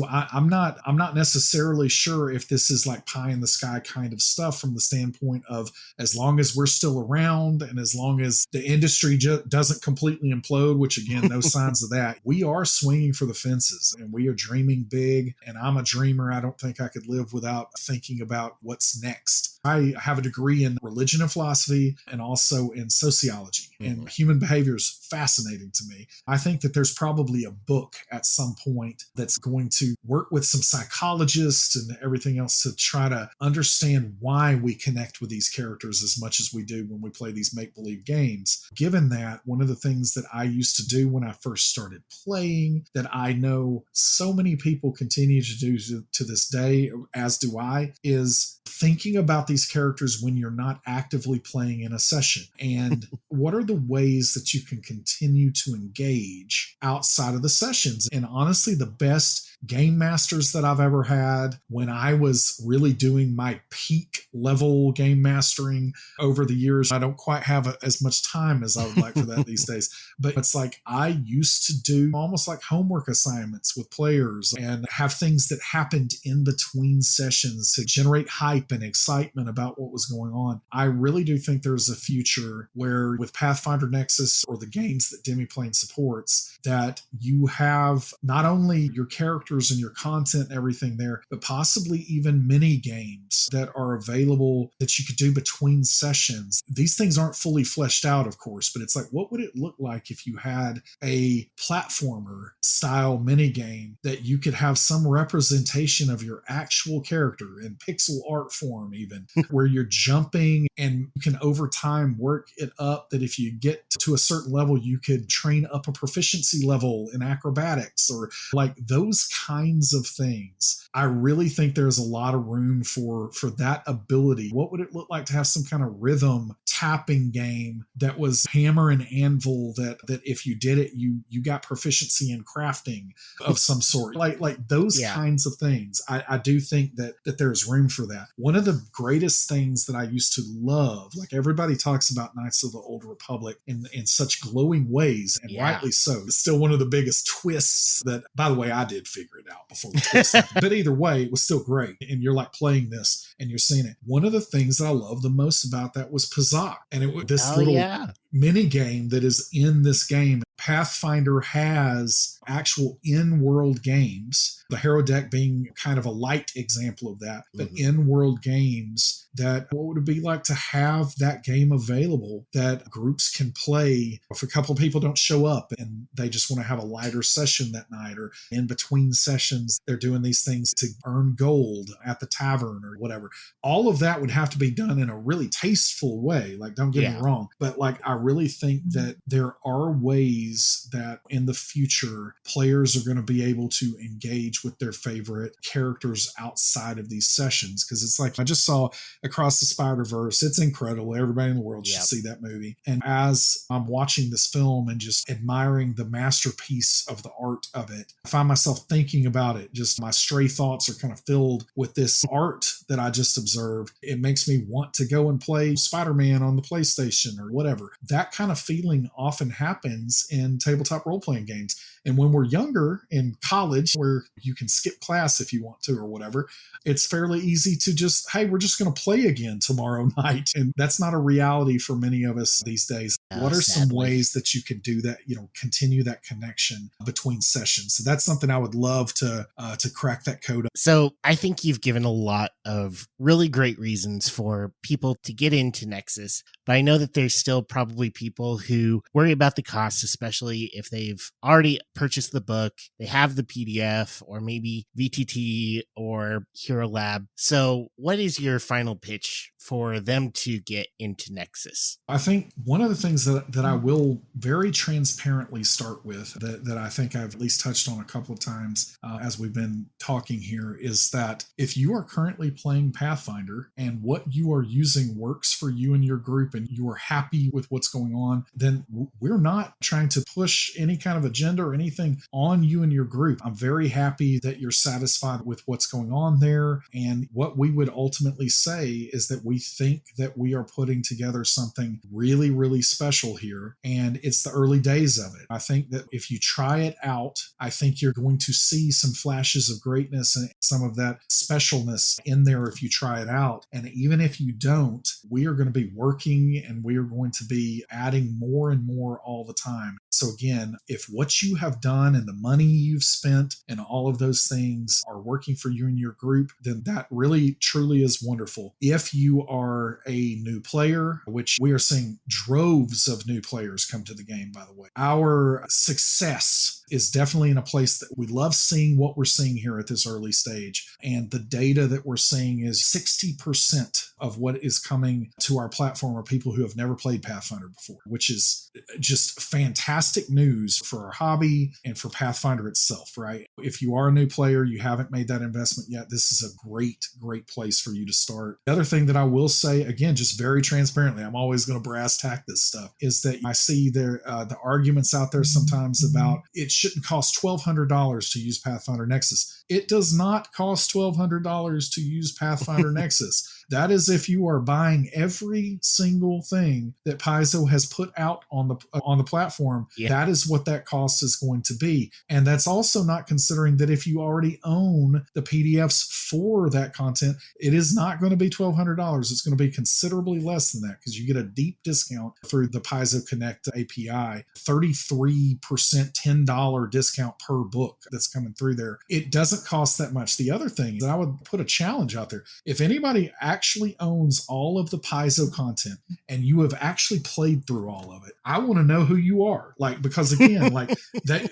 I'm not I'm not necessarily sure if this is like pie in the sky kind of stuff from the standpoint of as long as we're still around and as long as the industry doesn't completely implode, which again, no signs of that, we are swinging for the fences and we are dreaming big. And I'm a dreamer. I don't think I could live without thinking about what's next. I have a degree in religion and philosophy and also in sociology, and human behavior is fascinating to me. I think that there's probably a book at some point that's going to work with some psychologists and everything else to try to understand why we connect with these characters as much as we do when we play these make-believe games. Given that, one of the things that I used to do when I first started playing, that I know so many people continue to do to this day, as do I, is thinking about these characters when you're not actively playing in a session. And what are the ways that you can continue to engage outside of the sessions? And honestly, the best game masters that I've ever had when I was really doing my peak level game mastering over the years. I don't quite have as much time as I would like for that these days, but it's like I used to do almost like homework assignments with players and have things that happened in between sessions to generate hype and excitement about what was going on. I really do think there's a future where with Pathfinder Nexus or the games that Demiplane supports, that you have not only your characters and your content and everything there, but possibly even mini games that are available that you could do between sessions. These things aren't fully fleshed out, of course, but it's like, what would it look like if you had a platformer style mini game that you could have some representation of your actual character in pixel art form, even where you're jumping and you can over time work it up, that if you get to a certain level, you could train up a proficiency level in acrobatics or like those kinds of things. I really think there's a lot of room for that ability. What would it look like to have some kind of rhythm tapping game that was hammer and anvil, that if you did it, you got proficiency in crafting of some sort, like those kinds of things. I do think that there's room for that. One of the greatest things that I used to love, like everybody talks about Knights of the Old Republic in such glowing ways, and rightly so. It's still one of the biggest twists that, by the way, I did figure it out before the twist happened. But either way, it was still great. And you're like playing this and you're seeing it. One of the things that I love the most about that was Pazak. And it was this little mini game that is in this game. Pathfinder has actual in-world games, the Hero deck being kind of a light example of that, but in-world games that what would it be like to have that game available that groups can play if a couple of people don't show up and they just want to have a lighter session that night, or in between sessions, they're doing these things to earn gold at the tavern or whatever. All of that would have to be done in a really tasteful way. Like, don't get me wrong, but like, I really think that there are ways that in the future players are going to be able to engage with their favorite characters outside of these sessions. Because it's like, I just saw Across the Spider-Verse. It's incredible. Everybody in the world should see that movie. And as I'm watching this film and just admiring the masterpiece of the art of it, I find myself thinking about it. Just my stray thoughts are kind of filled with this art that I just observed. It makes me want to go and play Spider-Man on the PlayStation or whatever. That kind of feeling often happens in tabletop role-playing games. And when we're younger in college, where you can skip class if you want to or whatever, it's fairly easy to just, hey, we're just going to play again tomorrow night. And that's not a reality for many of us these days. What are some ways that you could do that, continue that connection between sessions? So that's something I would love to crack that code up. So I think you've given a lot of really great reasons for people to get into Nexus, but I know that there's still probably people who worry about the cost, especially if they've already purchased the book, they have the PDF, or maybe VTT or Hero Lab. So what is your final pitch for them to get into Nexus? I think one of the things that I will very transparently start with, that I think I've at least touched on a couple of times as we've been talking here, is that if you are currently playing Pathfinder and what you are using works for you and your group and you are happy with what's going on, then we're not trying to push any kind of agenda or anything on you and your group. I'm very happy that you're satisfied with what's going on there. And what we would ultimately say is that we think that we are putting together something really, really special here. And it's the early days of it. I think that if you try it out, I think you're going to see some flashes of greatness and some of that specialness in there if you try it out. And even if you don't, we are going to be working and we are going to be adding more and more all the time. So again, if what you have done and the money you've spent and all of those things are working for you and your group, then that really truly is wonderful. If you are a new player, which we are seeing droves of new players come to the game, by the way, our success is definitely in a place that we love seeing what we're seeing here at this early stage. And the data that we're seeing is 60% of what is coming to our platform are people who have never played Pathfinder before, which is just fantastic news for our hobby and for Pathfinder itself, right? If you are a new player, you haven't made that investment yet, this is a great, great place for you to start. The other thing that I will say, again, just very transparently, I'm always going to brass tack this stuff, is that I see there the arguments out there sometimes about it shouldn't cost $1,200 to use Pathfinder Nexus. It does not cost $1,200 to use Pathfinder Nexus. That is if you are buying every single thing that Paizo has put out on the platform. Yeah. That is what that cost is going to be. And that's also not considering that if you already own the PDFs for that content, it is not going to be $1,200. It's going to be considerably less than that because you get a deep discount through the Paizo Connect API, 33% $10 discount per book that's coming through there. It doesn't cost that much. The other thing is I would put a challenge out there. If anybody actually owns all of the Paizo content and you have actually played through all of it, I want to know who you are. Like, because again, like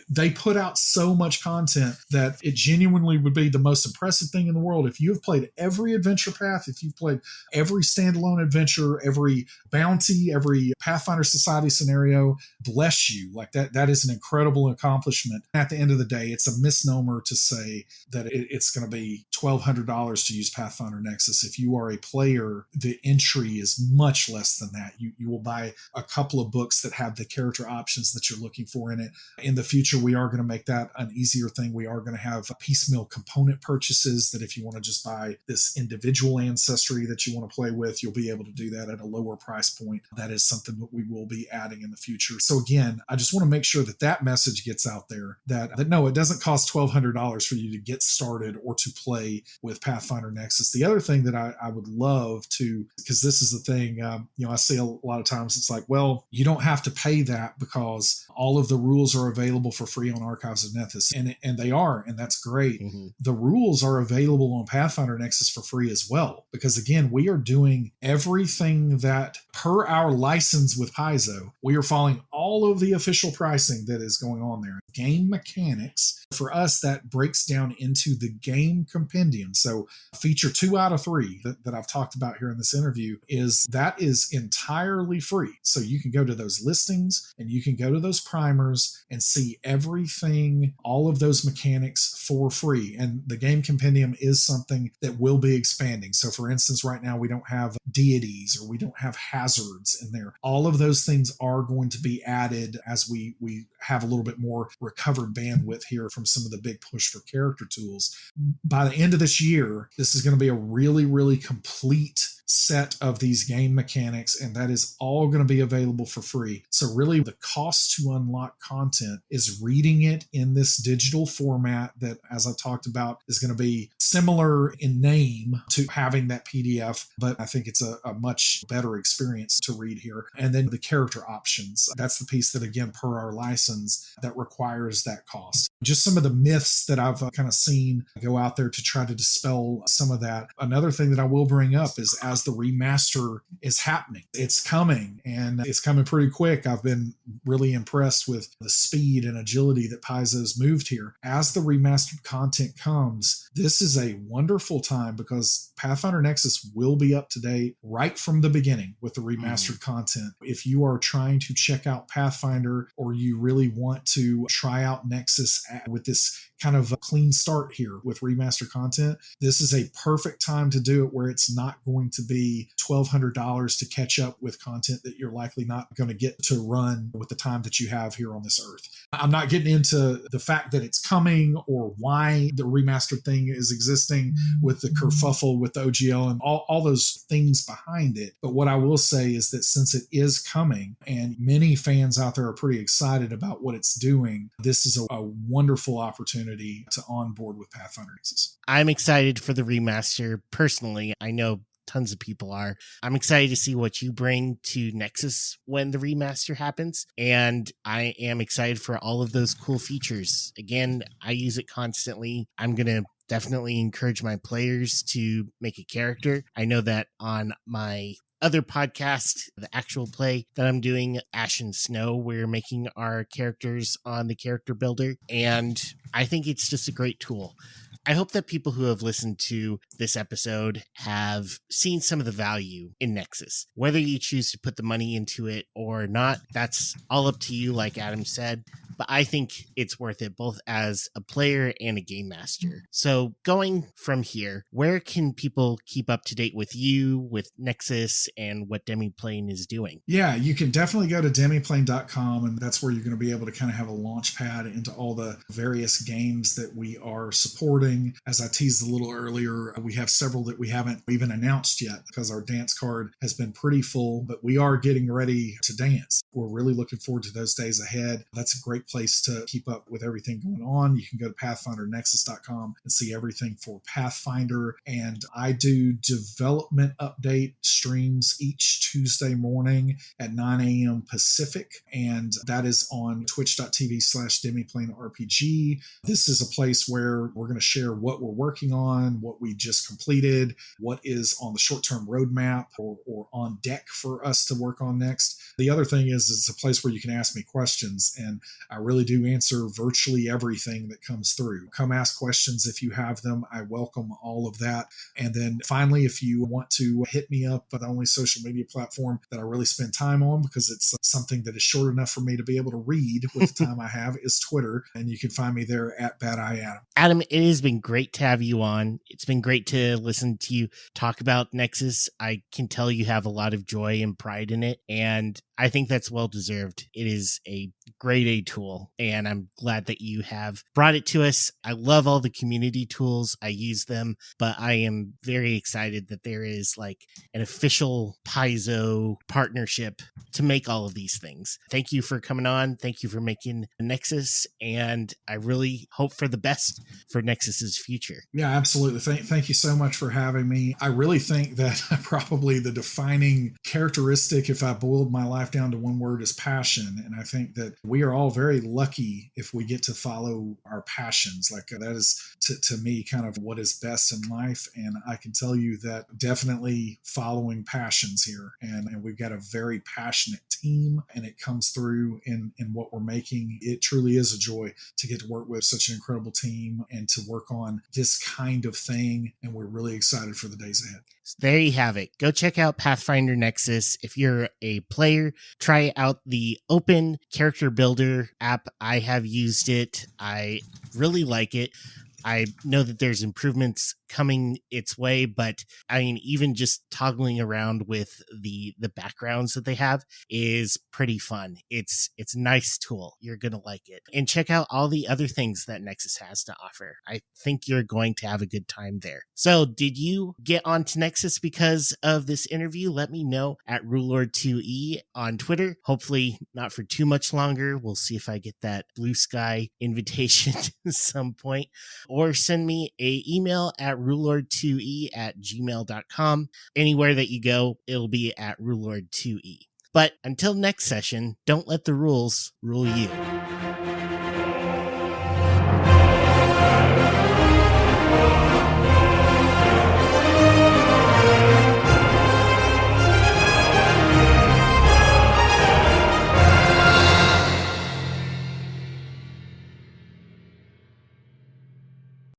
they put out so much content that it genuinely would be the most impressive thing in the world. If you have played every adventure path, if you've played every standalone adventure, every bounty, every Pathfinder Society scenario, bless you. Like that is an incredible accomplishment. At the end of the day, it's a misnomer to say that it's going to be $1,200 to use Pathfinder Nexus. If you are a player, the entry is much less than that. You will buy a couple of books that have the character options that you're looking for in it. In the future, we are going to make that an easier thing. We are going to have piecemeal component purchases that if you want to just buy this individual ancestry that you want to play with, you'll be able to do that at a lower price point. That is something that we will be adding in the future. So again, I just want to make sure that message gets out there that no, it doesn't cost $1,200 for you to get started or to play with Pathfinder Nexus. The other thing that I would love to, because this is the thing, I see a lot of times it's like, well, you don't have to pay that because all of the rules are available for free on Archives of Nethys, and they are, and that's great. Mm-hmm. The rules are available on Pathfinder Nexus for free as well, because again, we are doing everything that per our license with Paizo, we are following all of the official pricing that is going on there. Game mechanics, for us, that breaks down into the game compendium. So feature 2 out of 3 that I've talked about here in this interview is entirely free. So you can go to those listings and you can go to those primers and see everything, all of those mechanics for free. And the game compendium is something that will be expanding. So for instance, right now we don't have deities or we don't have hazards in there. All of those things are going to be added as we have a little bit more recovered bandwidth here from some of the big push for character tools. By the end of this year, this is going to be a really, really complete set of these game mechanics, and that is all going to be available for free. So really the cost to unlock content is reading it in this digital format that, as I talked about, is going to be similar in name to having that PDF, but I think it's a much better experience to read here. And then the character options, that's the piece that, again, per our license, that requires that cost. Just some of the myths that I've kind of seen go out there to try to dispel some of that. Another thing that I will bring up is as the remaster is happening, it's coming, and it's coming pretty quick. I've been really impressed with the speed and agility that Paizo's moved here. As the remastered content comes, this is a wonderful time because Pathfinder Nexus will be up to date right from the beginning with the remastered content. If you are trying to check out Pathfinder or you really want to try out Nexus with this kind of a clean start here with remastered content, this is a perfect time to do it where it's not going to be $1,200 to catch up with content that you're likely not going to get to run with the time that you have here on this earth. I'm not getting into the fact that it's coming or why the remastered thing is existing with the kerfuffle with the OGL and all those things behind it. But what I will say is that since it is coming and many fans out there are pretty excited about what it's doing, this is a wonderful opportunity to onboard with Pathfinder Nexus. I'm excited for the remaster personally. I know tons of people are. I'm excited to see what you bring to Nexus when the remaster happens. And I am excited for all of those cool features. Again, I use it constantly. I'm going to definitely encourage my players to make a character. I know that on my other podcast, the actual play that I'm doing, Ash and Snow, we're making our characters on the character builder. And I think it's just a great tool. I hope that people who have listened to this episode have seen some of the value in Nexus. Whether you choose to put the money into it or not, that's all up to you, like Adam said. But I think it's worth it, both as a player and a game master. So going from here, where can people keep up to date with you, with Nexus, and what Demiplane is doing? Yeah, you can definitely go to demiplane.com, and that's where you're going to be able to kind of have a launch pad into all the various games that we are supporting. As I teased a little earlier, we have several that we haven't even announced yet because our dance card has been pretty full, but we are getting ready to dance. We're really looking forward to those days ahead. That's a great place to keep up with everything going on. You can go to pathfindernexus.com and see everything for Pathfinder. And I do development update streams each Tuesday morning at 9 a.m. Pacific. And that is on twitch.tv/DemiplaneRPG. This is a place where we're going to share what we're working on, what we just completed, what is on the short-term roadmap or on deck for us to work on next. The other thing is it's a place where you can ask me questions, and I really do answer virtually everything that comes through. Come ask questions if you have them. I welcome all of that. And then finally, if you want to hit me up, the only social media platform that I really spend time on, because it's something that is short enough for me to be able to read with the time I have, is Twitter. And you can find me there at Bad Eye Adam. Adam, it has been great to have you on. It's been great to listen to you talk about Nexus. I can tell you have a lot of joy and pride in it, and I think that's well deserved. It is a grade A tool, and I'm glad that you have brought it to us. I love all the community tools. I use them, but I am very excited that there is like an official Paizo partnership to make all of these things. Thank you for coming on. Thank you for making Nexus, and I really hope for the best for Nexus's future. Yeah, absolutely. Thank you so much for having me. I really think that probably the defining characteristic, if I boiled my life down to one word, is passion. And I think that we are all very lucky if we get to follow our passions. Like that is to me kind of what is best in life. And I can tell you that definitely following passions here. And we've got a very passionate team, and it comes through in what we're making. It truly is a joy to get to work with such an incredible team and to work on this kind of thing. And we're really excited for the days ahead. So there you have it. Go check out Pathfinder Nexus. If you're a player, try out the open character builder app. I have used it. I really like it. I know that there's improvements coming its way, but I mean, even just toggling around with the backgrounds that they have is pretty fun. It's a nice tool. You're going to like it. And check out all the other things that Nexus has to offer. I think you're going to have a good time there. So did you get onto Nexus because of this interview? Let me know at Rulelord2E on Twitter. Hopefully not for too much longer. We'll see if I get that blue sky invitation at some point. Or send me an email at rulelord2e@gmail.com. Anywhere that you go, it'll be at Rulelord2e. But until next session, don't let the rules rule you.